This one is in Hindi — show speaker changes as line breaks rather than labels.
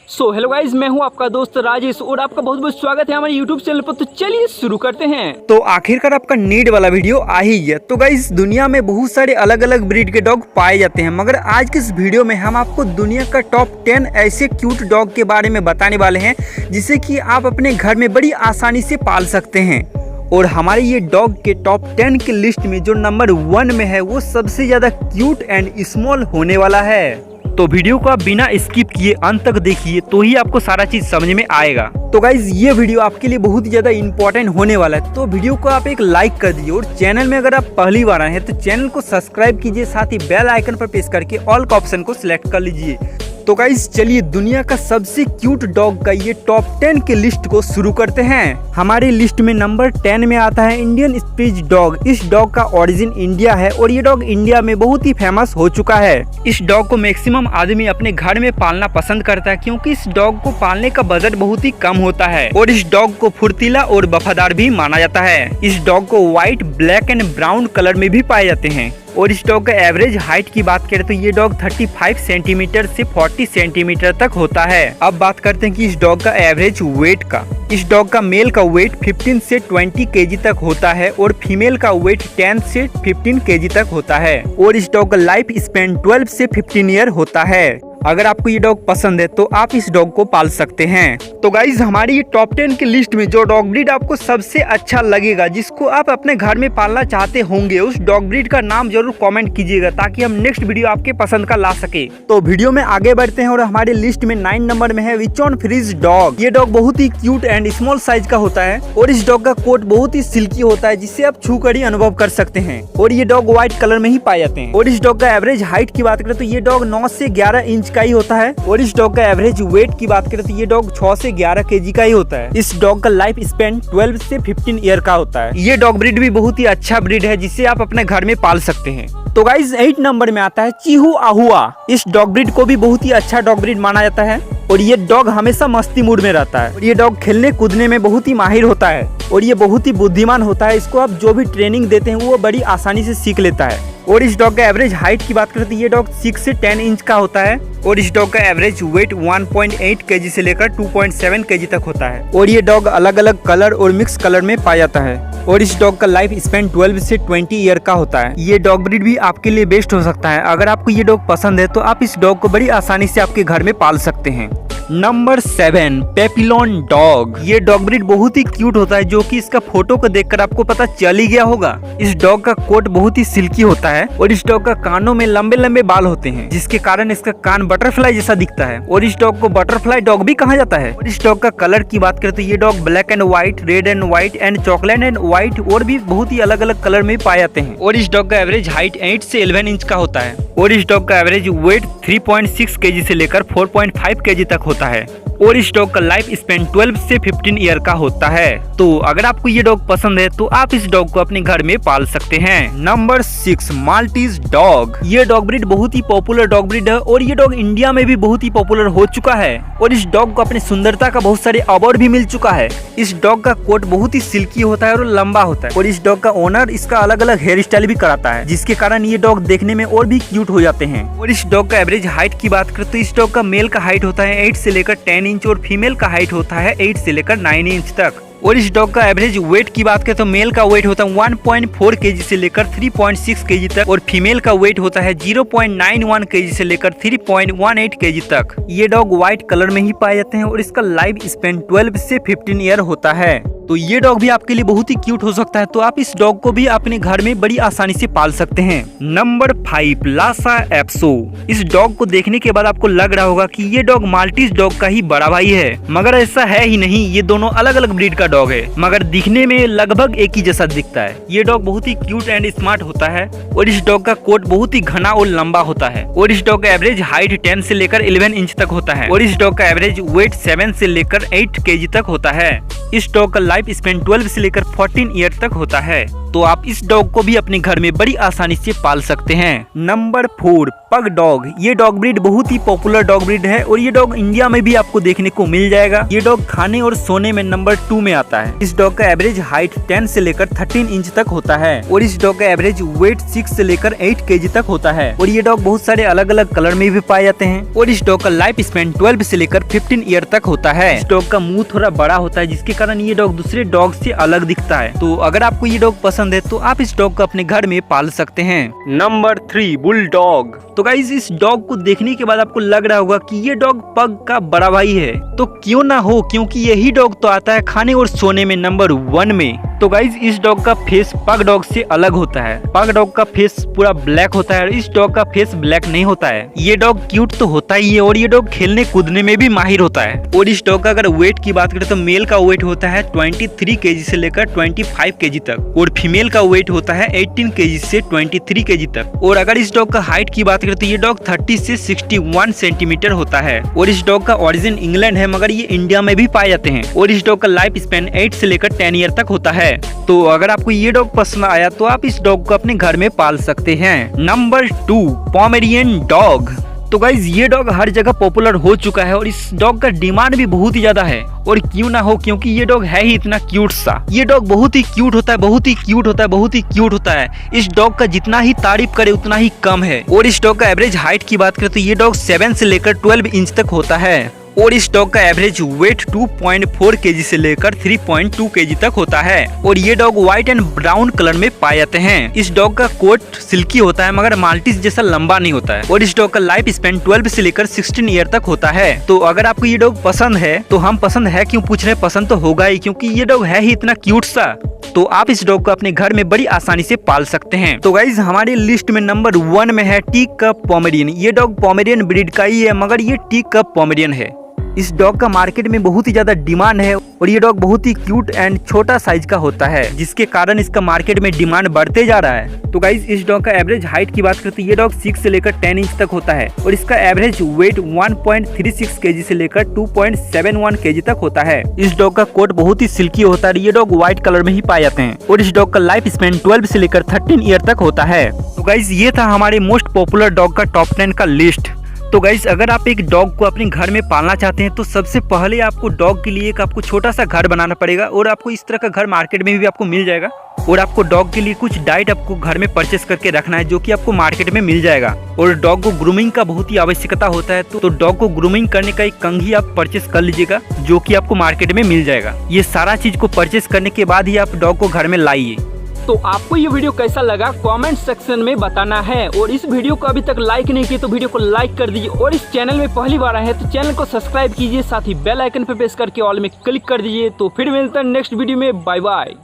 सो हेलो गाइज, मैं हूं आपका दोस्त राजेश और आपका बहुत बहुत स्वागत है हमारे यूट्यूब चैनल पर। तो चलिए शुरू करते हैं।
तो आखिरकार आपका नीड वाला वीडियो आ ही गया। तो गाइस, दुनिया में बहुत सारे अलग अलग ब्रीड के डॉग पाए जाते हैं, मगर आज के इस वीडियो में हम आपको दुनिया का टॉप 10 ऐसे क्यूट डॉग के बारे में बताने वाले हैं जिसे कि आप अपने घर में बड़ी आसानी से पाल सकते हैं। और हमारे ये डॉग के टॉप 10 की लिस्ट में जो नंबर 1 में है वो सबसे ज्यादा क्यूट एंड स्मॉल होने वाला है। तो वीडियो को आप बिना स्किप किए अंत तक देखिए तो ही आपको सारा चीज समझ में आएगा। तो गाइज, ये वीडियो आपके लिए बहुत ही ज्यादा इंपॉर्टेंट होने वाला है, तो वीडियो को आप एक लाइक कर दीजिए और चैनल में अगर आप पहली बार आए हैं तो चैनल को सब्सक्राइब कीजिए, साथ ही बेल आइकन पर प्रेस करके ऑल का ऑप्शन को सिलेक्ट कर लीजिए। तो गाइस, चलिए दुनिया का सबसे क्यूट डॉग का ये टॉप 10 के लिस्ट को शुरू करते हैं। हमारी लिस्ट में नंबर 10 में आता है इंडियन स्पीच डॉग। इस डॉग का ओरिजिन इंडिया है और ये डॉग इंडिया में बहुत ही फेमस हो चुका है। इस डॉग को मैक्सिमम आदमी अपने घर में पालना पसंद करता है क्योंकि इस डॉग को पालने का बजट बहुत ही कम होता है और इस डॉग को फुर्तीला और वफादार भी माना जाता है। इस डॉग को white, black and brown colour में भी पाए जाते हैं। और इस डॉग का एवरेज हाइट की बात करें तो ये डॉग 35 सेंटीमीटर से 40 सेंटीमीटर तक होता है। अब बात करते हैं कि इस डॉग का एवरेज वेट का। इस डॉग का मेल का वेट 15 से 20 केजी तक होता है और फीमेल का वेट 10 से 15 केजी तक होता है। और इस डॉग का लाइफ स्पैन 12 से 15 ईयर होता है। अगर आपको ये डॉग पसंद है तो आप इस डॉग को पाल सकते हैं। तो गाइज, हमारी ये टॉप 10 की लिस्ट में जो डॉग ब्रीड आपको सबसे अच्छा लगेगा, जिसको आप अपने घर में पालना चाहते होंगे, उस डॉग ब्रीड का नाम जरूर कमेंट कीजिएगा ताकि हम नेक्स्ट वीडियो आपके पसंद का ला सके। तो वीडियो में आगे बढ़ते हैं और हमारे लिस्ट में 9 नंबर में है विचोन फ्रीज डॉग। ये डॉग बहुत ही क्यूट एंड स्मॉल साइज का होता है और इस डॉग का कोट बहुत ही सिल्की होता है जिससे आप छू कर ही अनुभव कर सकते हैं। और ये डॉग व्हाइट कलर में ही पाए जाते हैं। और इस डॉग का एवरेज हाइट की बात करें तो ये डॉग 9 से 11 इंच का ही होता है। और इस डॉग का एवरेज वेट की बात करें तो ये डॉग 6 से 11 केजी का ही होता है। इस डॉग का लाइफ स्पैन 12 से 15 ईयर का होता है। ये डॉग ब्रीड भी बहुत ही अच्छा ब्रीड है जिसे आप अपने घर में पाल सकते हैं। तो गाइज, 8 नंबर में आता है चिहुआहुआ। इस डॉग ब्रीड को भी बहुत ही अच्छा डॉग ब्रीड माना जाता है और ये डॉग हमेशा मस्ती मूड में रहता है। और ये डॉग खेलने कूदने में बहुत ही माहिर होता है और ये बहुत ही बुद्धिमान होता है। इसको आप जो भी ट्रेनिंग देते हैं वो बड़ी आसानी से सीख लेता है। और इस डॉग का एवरेज हाइट की बात करें तो ये डॉग 6 से 10 इंच का होता है। और इस डॉग का एवरेज वेट 1.8 केजी से लेकर 2.7 केजी तक होता है। और ये डॉग अलग अलग कलर और मिक्स कलर में पाया जाता है। और इस डॉग का लाइफ स्पैन 12 से 20 ईयर का होता है। ये डॉग ब्रीड भी आपके लिए बेस्ट हो सकता है। अगर आपको ये डॉग पसंद है तो आप इस डॉग को बड़ी आसानी से आपके घर में पाल सकते हैं। Number 7, papillon dog. ये डॉग ब्रीड बहुत ही क्यूट होता है, जो कि इसका फोटो को देखकर आपको पता चल ही गया होगा। इस डॉग का कोट बहुत ही सिल्की होता है और इस डॉग का कानों में लंबे लंबे बाल होते हैं जिसके कारण इसका कान बटरफ्लाई जैसा दिखता है। और इस डॉग को बटरफ्लाई डॉग भी कहा जाता है। और इस डॉग का कलर की बात करें तो ये dog black and white, red and white and chocolate and white और भी बहुत ही अलग अलग कलर में पाए जाते हैं। और इस डॉग का एवरेज हाइट 8 से 11 इंच का होता है। और इस डॉग का एवरेज वेट 3.6 केजी से लेकर 4.5 केजी तक होता है। और इस डॉग का लाइफ स्पैन 12 से 15 ईयर का होता है। तो अगर आपको ये डॉग पसंद है तो आप इस डॉग को अपने घर में पाल सकते हैं। Number 6, Maltese dog. ये डॉग ब्रीड बहुत ही पॉपुलर डॉग ब्रीड है और ये डॉग इंडिया में भी बहुत ही पॉपुलर हो चुका है। और इस डॉग को अपनी सुंदरता का बहुत सारे अवार्ड भी मिल चुका है। इस डॉग का कोट बहुत ही सिल्की होता है और लंबा होता है। और इस डॉग का ओनर इसका अलग अलग हेयर स्टाइल भी कराता है जिसके कारण ये डॉग देखने में और भी क्यूट हो जाते हैं। और इस डॉग का एवरेज हाइट की बात करें तो इस डॉग का मेल का हाइट होता है 8 से लेकर 10 इंच और फीमेल का हाइट होता है 8 से लेकर 9 इंच तक। और इस डॉग का एवरेज वेट की बात करें तो मेल का वेट होता है 1.4 केजी से लेकर 3.6 केजी तक और फीमेल का वेट होता है 0.91 केजी से लेकर 3.18 केजी तक। ये डॉग व्हाइट कलर में ही पाए जाते हैं और इसका लाइफ स्पैन 12 से 15 ईयर होता है। तो ये डॉग भी आपके लिए बहुत ही क्यूट हो सकता है, तो आप इस डॉग को भी अपने घर में बड़ी आसानी से पाल सकते हैं। Number 5, Lhasa Apso. इस डॉग को देखने के बाद आपको लग रहा होगा कि ये डॉग माल्टीज डॉग का ही बड़ा भाई है, मगर ऐसा है ही नहीं। ये दोनों अलग अलग ब्रीड का डॉग है मगर दिखने में लगभग एक ही जैसा दिखता है। ये डॉग बहुत ही क्यूट एंड स्मार्ट होता है और इस डॉग का कोट बहुत ही घना और लंबा होता है। और इस डॉग का एवरेज हाइट 10 से लेकर 11 इंच तक होता है। और इस डॉग का एवरेज वेट 7 से लेकर 8 केजी तक होता है। इस डॉग का लाइफ स्पैन 12 से लेकर 14 ईयर तक होता है। तो आप इस डॉग को भी अपने घर में बड़ी आसानी से पाल सकते हैं। नंबर 4 पग डॉग। ये डॉग ब्रीड बहुत ही पॉपुलर डॉग ब्रीड है और ये डॉग इंडिया में भी आपको देखने को मिल जाएगा। ये डॉग खाने और सोने में नंबर 2 में आता है। इस डॉग का एवरेज हाइट 10 से लेकर 13 इंच तक होता है और इस डॉग का एवरेज वेट 6 से लेकर 8 केजी तक होता है और ये डॉग बहुत सारे अलग अलग कलर में भी पाए जाते हैं और इस डॉग का लाइफ स्पैन 12 से लेकर 15 ईयर तक होता है। इस डॉग का मुंह थोड़ा बड़ा होता है जिसके कारण ये डॉग दूसरे डॉग से अलग दिखता है। तो अगर आपको ये डॉग पसंद है तो आप इस डॉग को अपने घर में पाल सकते हैं। Number 3 bull dog. तो गाइस इस डॉग को देखने के बाद आपको लग रहा होगा कि ये डॉग पग का बड़ा भाई है, तो क्यों ना हो, क्योंकि यही डॉग तो आता है खाने और सोने में नंबर 1 में। तो गाइस इस डॉग का फेस पग डॉग से अलग होता है। पग डॉग का फेस पूरा ब्लैक होता है और इस डॉग का फेस ब्लैक नहीं होता है। ये डॉग क्यूट तो होता ही है और ये डॉग खेलने कूदने में भी माहिर होता है। और इस डॉग का अगर वेट की बात करें तो मेल का वेट होता है 23 केजी से लेकर 25 केजी तक और फीमेल का वेट होता है 18 केजी से 23 केजी तक। और अगर इस डॉग का हाइट की बात करें तो ये डॉग 30 से 61 सेंटीमीटर होता है और इस डॉग का ओरिजिन इंग्लैंड है मगर ये इंडिया में भी पाए जाते हैं और इस डॉग का लाइफ स्पैन 8 से लेकर 10 ईयर तक होता है। तो अगर आपको ये डॉग पसंद आया तो आप इस डॉग को अपने घर में पाल सकते हैं। Number 2 Pomeranian dog. तो गाइज ये डॉग हर जगह पॉपुलर हो चुका है और इस डॉग का डिमांड भी बहुत ही ज्यादा है और क्यों ना हो, क्योंकि ये डॉग है ही इतना क्यूट सा। ये डॉग बहुत ही क्यूट होता है, बहुत ही क्यूट होता है, बहुत ही क्यूट होता है। इस डॉग का जितना ही तारीफ करे उतना ही कम है। और इस डॉग का एवरेज हाइट की बात करें तो ये डॉग 7 से लेकर 12 इंच तक होता है और इस डॉग का एवरेज वेट 2.4 केजी से लेकर 3.2 केजी तक होता है और ये dog white and brown colour में पाए जाते हैं। इस डॉग का कोट सिल्की होता है मगर माल्टीज जैसा लंबा नहीं होता है और इस डॉग का लाइफ स्पैन 12 से लेकर 16 ईयर तक होता है। तो अगर आपको ये डॉग पसंद है तो हम पसंद है क्यों पूछ रहे हैं, पसंद तो होगा ही, क्योंकि ये डॉग है ही इतना क्यूट सा। तो आप इस डॉग को अपने घर में बड़ी आसानी से पाल सकते हैं। तो गाइज हमारी लिस्ट में नंबर 1 में है टी कप पोमेरियन। ये डॉग पोमेरियन ब्रीड का ही है मगर ये टी कप पोमेरियन है। इस डॉग का मार्केट में बहुत ही ज्यादा डिमांड है और ये डॉग बहुत ही क्यूट एंड छोटा साइज का होता है जिसके कारण इसका मार्केट में डिमांड बढ़ते जा रहा है। तो गाइज इस डॉग का एवरेज हाइट की बात करते हैं ये डॉग 6 से लेकर 10 इंच तक होता है और इसका एवरेज वेट 1.36 केजी से लेकर 2.71 केजी तक होता है। इस डॉग का कोट बहुत ही सिल्की होता है। ये डॉग व्हाइट कलर में ही पाए जाते हैं और इस डॉग का लाइफ स्पैन 12 से लेकर 13 ईयर तक होता है। तो गाइज ये था हमारे मोस्ट पॉपुलर डॉग का टॉप 10 का लिस्ट। तो गाइस अगर आप एक डॉग को अपने घर में पालना चाहते हैं तो सबसे पहले आपको डॉग के लिए एक आपको छोटा सा घर बनाना पड़ेगा और आपको इस तरह का घर मार्केट में भी आपको मिल जाएगा और आपको डॉग के लिए कुछ डाइट आपको घर में परचेस करके रखना है जो कि आपको मार्केट में मिल जाएगा। और डॉग को ग्रूमिंग का बहुत ही आवश्यकता होता है तो डॉग को ग्रूमिंग करने का एक कंघी आप परचेस कर लीजिएगा जो कि आपको मार्केट में मिल जाएगा। ये सारा चीज को परचेस करने के बाद ही आप डॉग को घर में लाइए।
तो आपको ये वीडियो कैसा लगा कमेंट सेक्शन में बताना है और इस वीडियो को अभी तक लाइक नहीं किया तो वीडियो को लाइक कर दीजिए और इस चैनल में पहली बार आए हैं तो चैनल को सब्सक्राइब कीजिए, साथ ही बेल आइकन पे प्रेस करके ऑल में क्लिक कर दीजिए। तो फिर मिलते हैं नेक्स्ट वीडियो में, बाय बाय।